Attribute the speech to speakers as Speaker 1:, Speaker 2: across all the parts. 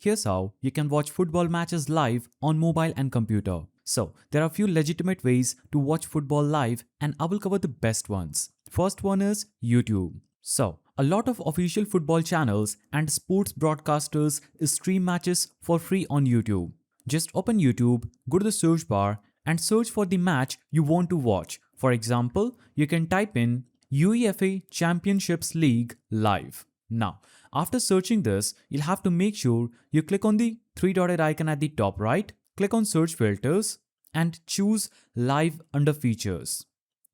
Speaker 1: Here's how you can watch football matches live on mobile and computer. So, there are a few legitimate ways to watch football live and I will cover the best ones. First one is YouTube. So, a lot of official football channels and sports broadcasters stream matches for free on YouTube. Just open YouTube, go to the search bar and search for the match you want to watch. For example, you can type in UEFA Championships League live. Now, after searching this, you'll have to make sure you click on the three-dotted icon at the top right, click on search filters and choose live under features.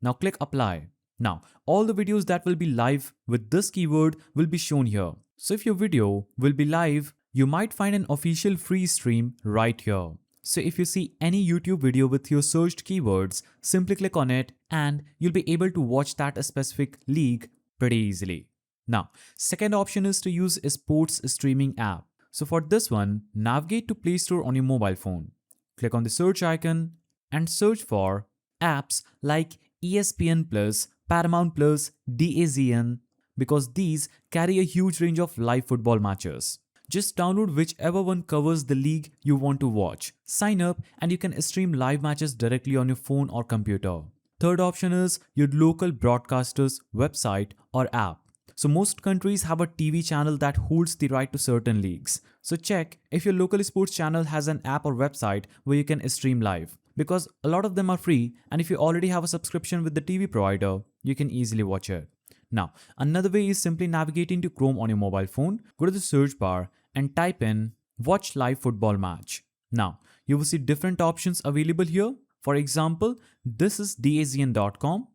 Speaker 1: Now click apply. Now, all the videos that will be live with this keyword will be shown here. So if your video will be live, you might find an official free stream right here. So if you see any YouTube video with your searched keywords, simply click on it and you'll be able to watch that specific league pretty easily. Now, second option is to use a sports streaming app. So for this one, navigate to Play Store on your mobile phone. Click on the search icon and search for apps like ESPN Plus, Paramount Plus, DAZN because these carry a huge range of live football matches. Just download whichever one covers the league you want to watch. Sign up and you can stream live matches directly on your phone or computer. Third option is your local broadcaster's website or app. So most countries have a TV channel that holds the right to certain leagues. So check if your local sports channel has an app or website where you can stream live. Because a lot of them are free and if you already have a subscription with the TV provider, you can easily watch it. Now, another way is simply navigating to Chrome on your mobile phone, go to the search bar and type in watch live football match. Now, you will see different options available here. For example, this is dazn.com.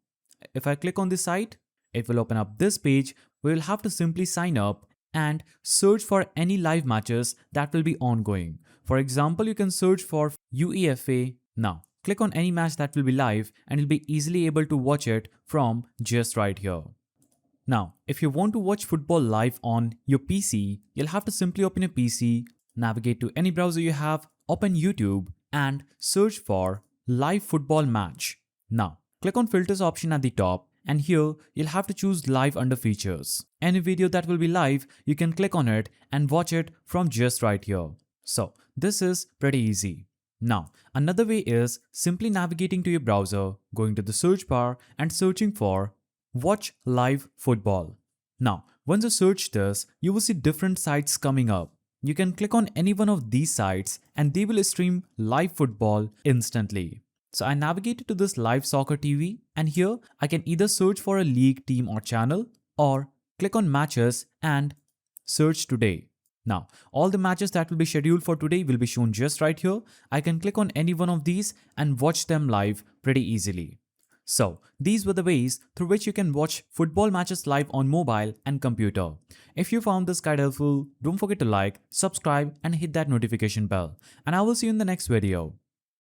Speaker 1: If I click on the site, it will open up this page where you'll have to simply sign up and search for any live matches that will be ongoing. For example, you can search for UEFA. Now, click on any match that will be live and you'll be easily able to watch it from just right here. Now, if you want to watch football live on your PC, you'll have to simply open your PC, navigate to any browser you have, open YouTube and search for live football match. Now, click on filters option at the top and here you'll have to choose live under features. Any video that will be live, you can click on it and watch it from just right here. So, this is pretty easy. Now, another way is simply navigating to your browser, going to the search bar and searching for watch live football. Now, once you search this, you will see different sites coming up. You can click on any one of these sites and they will stream live football instantly. So I navigated to this live soccer TV and here I can either search for a league, team or channel or click on matches and search today. Now, all the matches that will be scheduled for today will be shown just right here. I can click on any one of these and watch them live pretty easily. So, these were the ways through which you can watch football matches live on mobile and computer. If you found this guide helpful, don't forget to like, subscribe and hit that notification bell. And I will see you in the next video.